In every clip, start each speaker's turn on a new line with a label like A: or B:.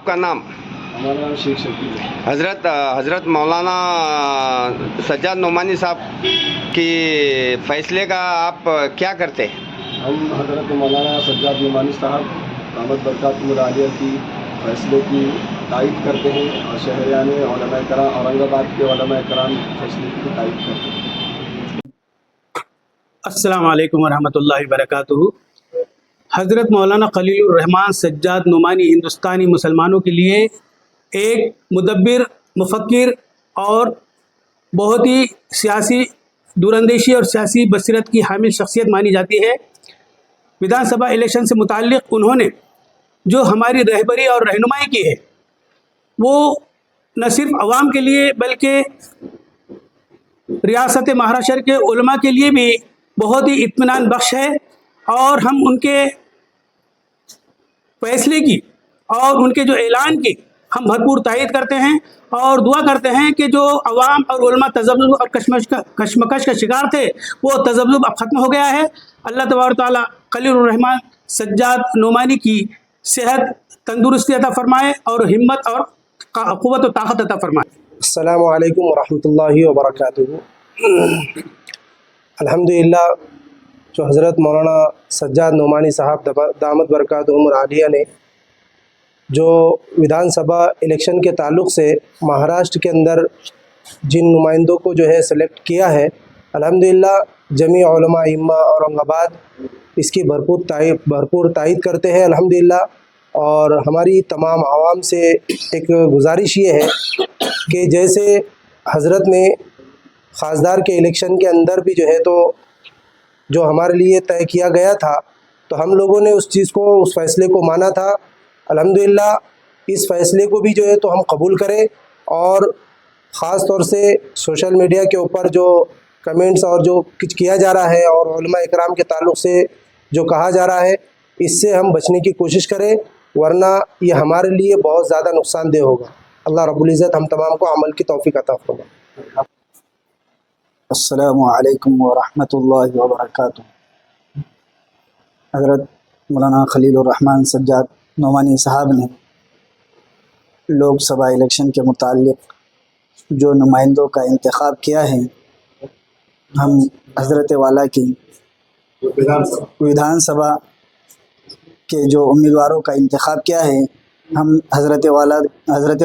A: आपका नाम?
B: हमारा नाम शेख शकील है।
A: हज़रत मौलाना सज्जाद नोमानी साहब की फ़ैसले का आप क्या करते हैं?
B: हम हज़रत मौलाना सज्जाद नोमानी साहब दामत बरकातुहुल आलिया की फ़ैसले की तायीद करते हैं और शहरियान उलमा कराम औरंगाबाद के उलमा कराम फ़ैसले की तायीद करते हैं।
C: अस्सलामु अलैकुम वरहमतुल्लाहि वबरकातुहू। हज़रत मौलाना खलीलुर रहमान सज्जाद नुमानी हिंदुस्तानी मुसलमानों के लिए एक मुदब्बिर, मुफक्किर और बहुत ही सियासी दूरंदेशी और सियासी बसीरत की हामिल शख्सियत मानी जाती है। विधानसभा इलेक्शन से मुताल्लिक़ उन्होंने जो हमारी रहबरी और रहनुमाई की है वो न सिर्फ अवाम के लिए बल्कि रियासत महाराष्ट्र के उलमा के लिए भी बहुत ही इत्मीनान बख्श है और हम उनके फैसले की और उनके जो ऐलान की हम भरपूर तायीद करते हैं और दुआ करते हैं कि जो अवाम और उलमा तज़ब्ज़ुब और कशमकश का शिकार थे वो तज़ब्ज़ुब अब ख़त्म हो गया है। अल्लाह तबारक तआला खलीलुर रहमान सज्जाद नोमानी की सेहत तंदुरुस्ती अता फ़रमाए और हिम्मत और क़ुव्वत व ताक़त अता फ़रमाए।
D: अस्सलामु अलैकुम वरहमतुल्लाहि वबरकातुहू। अल्हम्दुलिल्लाह, जो हज़रत मौलाना सज्जाद नोमानी साहब दामत बरकातुहुल आलिया ने जो विधानसभा इलेक्शन के ताल्लुक़ से महाराष्ट्र के अंदर जिन नुमाइंदों को जो है सेलेक्ट किया है, अल्हम्दुलिल्लाह जमी उलमा इम्मा औरंगाबाद इसकी भरपूर तायीद करते हैं अल्हम्दुलिल्लाह। और हमारी तमाम आवाम से एक गुजारिश ये है कि जैसे हज़रत ने ख़ासदार के इलेक्शन के अंदर भी जो है तो जो हमारे लिए तय किया गया था तो हम लोगों ने उस चीज़ को, उस फ़ैसले को माना था। अल्हम्दुलिल्लाह इस फ़ैसले को भी जो है तो हम कबूल करें और ख़ास तौर से सोशल मीडिया के ऊपर जो कमेंट्स और जो कुछ किया जा रहा है और उलमा इकराम के ताल्लुक़ से जो कहा जा रहा है इससे हम बचने की कोशिश करें, वरना ये हमारे लिए बहुत ज़्यादा नुकसानदेह होगा। अल्लाह रब्बुल इज़्ज़त हम तमाम को अमल की तौफ़ीक़ अता फ़रमाए।
E: अस्सलामु अलैकुम वरहमतुल्लाहि वबरकातुहू। हज़रत मौलाना खलीलुर रहमान सज्जाद नोमानी साहब ने लोकसभा इलेक्शन के मुताल्लिक़ जो नुमाइंदों का इंतख़ाब किया है, हम हज़रत वाला की विधानसभा के जो उम्मीदवारों का इंतख़ाब किया है, हम हज़रत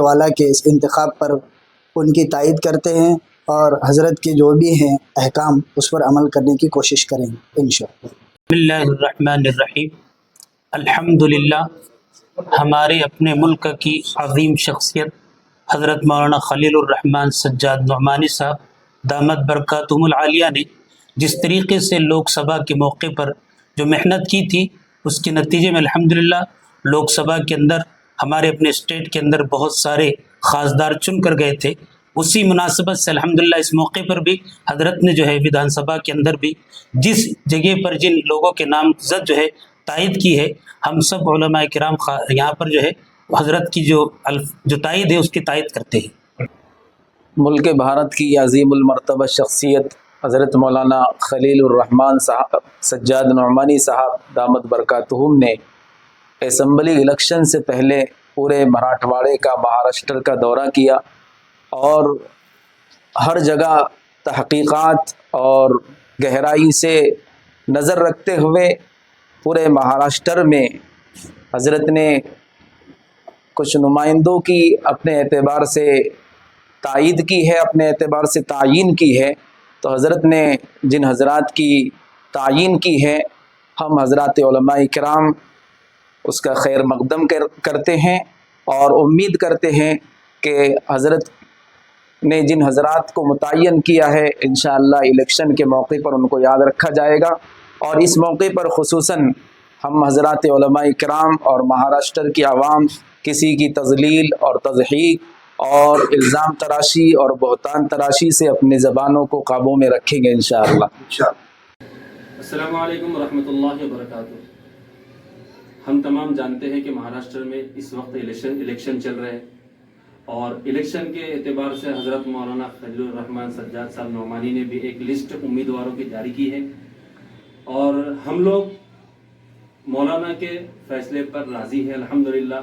E: वाला के इस इंतख़ाब पर उनकी तायीद करते हैं और हज़रत के जो भी हैं अहकाम उस पर अमल करने की कोशिश करेंगे इंशाअल्लाह।
C: बिस्मिल्लाहिर्रहमानिर्रहीम। अल्हम्दुलिल्लाह, हमारे अपने मुल्क की अज़ीम शख्सियत हज़रत मौलाना खलीलुर रहमान सज्जाद नोमानी साहब दामत बरकातुहुल आलिया ने जिस तरीक़े से लोकसभा के मौके पर जो मेहनत की थी उसके नतीजे में अल्हम्दुलिल्लाह लोकसभा के अंदर हमारे अपने स्टेट के अंदर बहुत सारे ख़ासदार चुन कर गए थे। उसी मुनासिबत से अल्हम्दुलिल्लाह इस मौके पर भी हज़रत ने जो है विधानसभा के अंदर भी जिस जगह पर जिन लोगों के नामज़द जो है तायीद की है, हम सब उलमा किराम यहाँ पर जो है हज़रत की जो तायीद है उसकी तायीद करते हैं।
F: मुल्क भारत की अज़ीमुल मर्तबा शख्सियत हज़रत मौलाना खलीलुर रहमान साहब सज्जाद नोमानी साहब दामत बरकातुहुम ने असम्बली इलेक्शन से पहले पूरे मराठवाड़े का, महाराष्ट्र का दौरा किया और हर जगह तहक़ीक़ात और गहराई से नज़र रखते हुए पूरे महाराष्ट्र में हज़रत ने कुछ नुमाइंदों की अपने एतबार से तायीद की है, अपने एतबार से तायीन की है। तो हज़रत ने जिन हज़रात की तायीन की है, हम हज़रात उलमा किराम उसका खैर मक़दम करते हैं और उम्मीद करते हैं कि हज़रत ने जिन हज़रात को मुतय्यन किया है इंशाअल्लाह इलेक्शन के मौके पर उनको याद रखा जाएगा। और इस मौके पर ख़ुसूसन हम हज़रात उलमा किराम और महाराष्ट्र की आवाम किसी की तज़लील और तज़हीक और इल्ज़ाम तराशी और बहतान तराशी से अपनी ज़बानों को काबू में रखेंगे इंशाअल्लाह।
G: अस्सलामु अलैकुम वरहमतुल्लाहि वबरकातुहू। हम तमाम जानते हैं कि महाराष्ट्र में इस वक्त इलेक्शन चल रहे हैं और इलेक्शन के एतबार से हज़रत मौलाना खलीलुर रहमान सज्जाद साहब नोमानी ने भी एक लिस्ट उम्मीदवारों की जारी की है और हम लोग मौलाना के फ़ैसले पर राज़ी हैं अल्हम्दुलिल्लाह।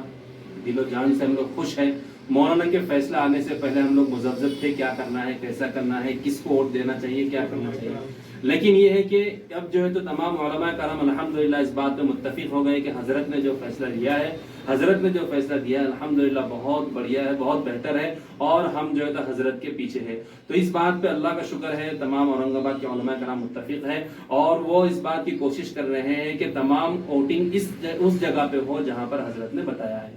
G: दिलो जान से हम लोग खुश हैं। मौलाना के फैसला आने से पहले हम लोग मुज़ब्ज़ब थे, क्या करना है, कैसा करना है, किसको वोट देना चाहिए, क्या करना चाहिए। लेकिन ये है कि अब जो है तो तमाम उलमा कराम अल्हम्दुलिल्लाह इस बात पे मुत्तफिक हो गए कि हज़रत ने जो फैसला लिया है, हज़रत ने जो फैसला दिया है अल्हम्दुलिल्लाह बहुत बढ़िया है, बहुत बेहतर है, और हम जो है तो हज़रत के पीछे है। तो इस बात पे अल्लाह का शुक्र है, तमाम औरंगाबाद के उलमा कराम मुत्तफिक है, और वो इस बात की कोशिश कर रहे हैं कि तमाम वोटिंग उस जगह पे हो जहाँ पर हज़रत ने बताया है।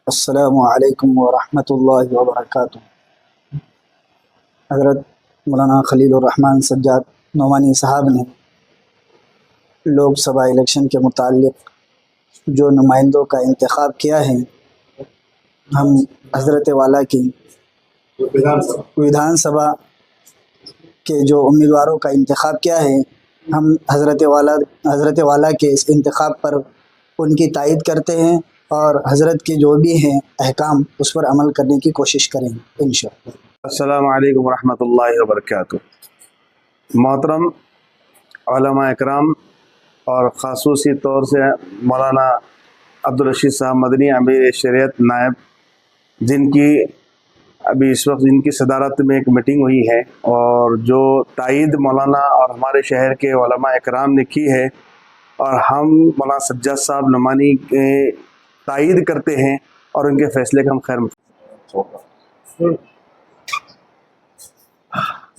E: अस्सलामु अलैकुम व रहमतुल्लाहि व बरकातुहू। हज़रत मौलाना खलीलुर रहमान सज्जाद नोमानी साहब ने लोकसभा इलेक्शन के मुताल्लिक़ जो नुमाइंदों का इंतखाब किया है, हम हज़रत वाला की विधानसभा के जो उम्मीदवारों का इंतखाब किया है, हम हज़रत वाला के इस इंतखाब पर उनकी तायद करते हैं और हज़रत के जो भी हैं अहकाम उस पर अमल करने की कोशिश करेंगे इंशाअल्लाह।
H: अस्सलामु अलैकुम रहमतुल्लाहि व बरकातुहू। मोहतरम उलमा इकराम और ख़ासूसी तौर से मौलाना अब्दुल रशीद साहब मदनी अमीर शरीयत नायब, जिनकी अभी इस वक्त इनकी सदारत में एक मीटिंग हुई है, और जो तायद मौलाना और हमारे शहर के उलमा इकराम ने की है, और हम मौलाना सज्जाद साहब नुमानी के तायद करते हैं और उनके फ़ैसले का हम खैर।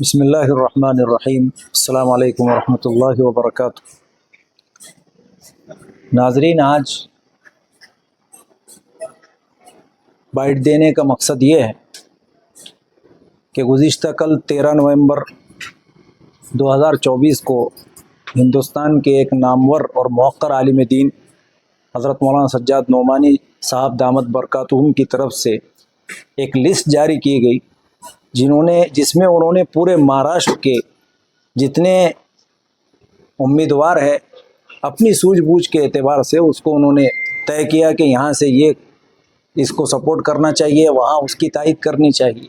I: बिस्मिल्लाहिर्रहमानिर्रहीम। अस्सलामु अलैकुम वरहमतुल्लाहि वबरकातुहू। नाज़रीन, आज बाइट देने का मकसद ये है कि गुज़िश्ता कल 13 नवंबर 2024 को हिंदुस्तान के एक नामवर और मुवक्कर आलिम दीन हज़रत मौलाना सज्जाद नोमानी साहब दामत बरकातुहुम की तरफ से एक लिस्ट जारी की गई, जिसमें उन्होंने पूरे महाराष्ट्र के जितने उम्मीदवार हैं अपनी सूझबूझ के एतबार से उसको उन्होंने तय किया कि यहाँ से ये इसको सपोर्ट करना चाहिए, वहाँ उसकी तायद करनी चाहिए।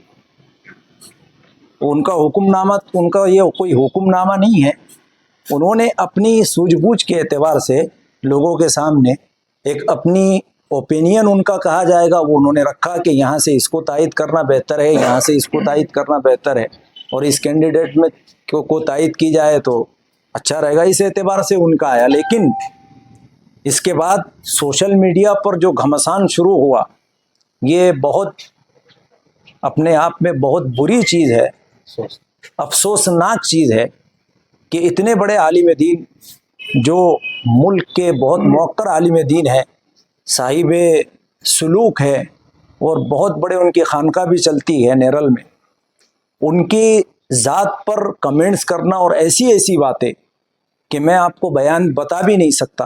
I: उनका हुक्मनामा, उनका ये कोई हुक्मनामा नहीं है, उन्होंने अपनी सूझबूझ के एतबार से लोगों के सामने एक अपनी ओपिनियन उनका कहा जाएगा वो उन्होंने रखा कि यहाँ से इसको तायद करना बेहतर है, यहाँ से इसको तायद करना बेहतर है, और इस कैंडिडेट में को तायद की जाए तो अच्छा रहेगा, इस एतबार से उनका आया। लेकिन इसके बाद सोशल मीडिया पर जो घमासान शुरू हुआ, ये बहुत अपने आप में बहुत बुरी चीज़ है, अफसोसनाक चीज़ है कि इतने बड़े आलिम दीन जो मुल्क के बहुत मौक़र आलिम दीन है, साहिब सलूक है, और बहुत बड़े उनकी खानका भी चलती है नेरल में, उनकी ज़ात पर कमेंट्स करना और ऐसी ऐसी बातें कि मैं आपको बयान बता भी नहीं सकता।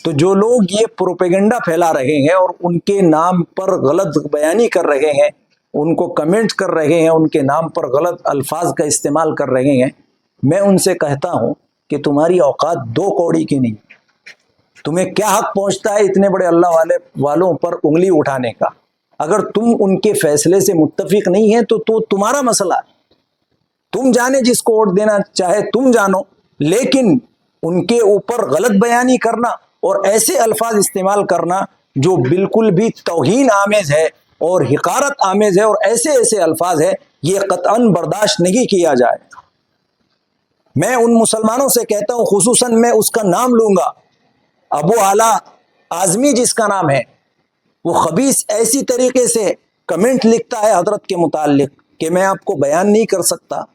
I: तो जो लोग ये प्रोपेगेंडा फैला रहे हैं और उनके नाम पर गलत बयानी कर रहे हैं, उनको कमेंट कर रहे हैं, उनके नाम पर गलत अल्फाज का इस्तेमाल कर रहे हैं, मैं उनसे कहता हूँ कि तुम्हारी औकात 2 कौड़ी की नहीं। तुम्हें क्या हक पहुँचता है इतने बड़े अल्लाह वालों पर उंगली उठाने का? अगर तुम उनके फैसले से मुत्तफिक नहीं है तो तुम्हारा मसला है, तुम जाने, जिसको वोट देना चाहे तुम जानो, लेकिन उनके ऊपर गलत बयानी करना और ऐसे अल्फाज इस्तेमाल करना जो बिल्कुल भी तौहीन आमेज है और हिकारत आमेज है, और ऐसे ऐसे अल्फाज है, ये कतअन बर्दाश्त नहीं किया जाएगा। मैं उन मुसलमानों से कहता हूँ, खुसूसन मैं उसका नाम लूँगा, अबू आला आज़मी जिसका नाम है, वो खबीस ऐसी तरीके से कमेंट लिखता है हजरत के मुताल्लिक कि मैं आपको बयान नहीं कर सकता।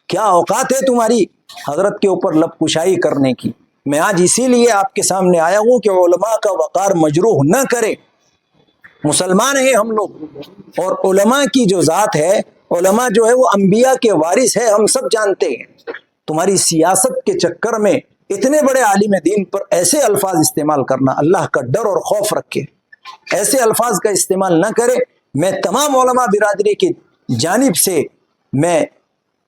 I: क्या औकात है तुम्हारी हजरत के ऊपर लबकुशाई करने की? मैं आज इसीलिए आपके सामने आया हूँ कि उलमा का वक़ार मजरूह न करे। मुसलमान हैं हम लोग, और उलमा की जो ज़ात है, उलमा जो है वो अंबिया के वारिस है, हम सब जानते हैं। तुम्हारी सियासत के चक्कर में इतने बड़े आलिम दीन पर ऐसे अल्फाज इस्तेमाल करना, अल्लाह का डर और खौफ रखे, ऐसे अल्फाज का इस्तेमाल न करे। मैं तमाम उलमा बिरादरी की जानिब से मैं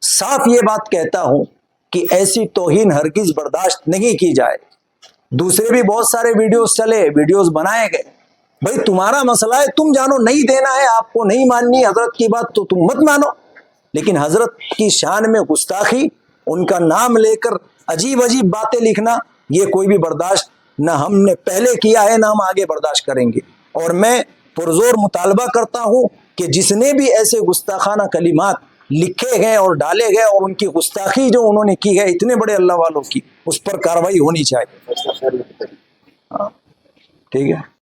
I: साफ ये बात कहता हूँ कि ऐसी तौहीन हरगिज बर्दाश्त नहीं की जाए। दूसरे भी बहुत सारे वीडियोस चले, वीडियोस बनाए गए, भाई तुम्हारा मसला है, तुम जानो, नहीं देना है, आपको नहीं माननी हजरत की बात तो तुम मत मानो, लेकिन हजरत की शान में गुस्ताखी, उनका नाम लेकर अजीब अजीब बातें लिखना, ये कोई भी बर्दाश्त نہ ہم نے پہلے کیا ہے، نہ ہم آگے برداشت کریں گے. اور میں پرزور مطالبہ کرتا ہوں کہ جس نے بھی ایسے گستاخانہ کلمات لکھے گئے اور ڈالے گئے اور ان کی گستاخی جو انہوں نے کی ہے اتنے بڑے اللہ والوں کی، اس پر کارروائی ہونی چاہیے. ٹھیک ہے.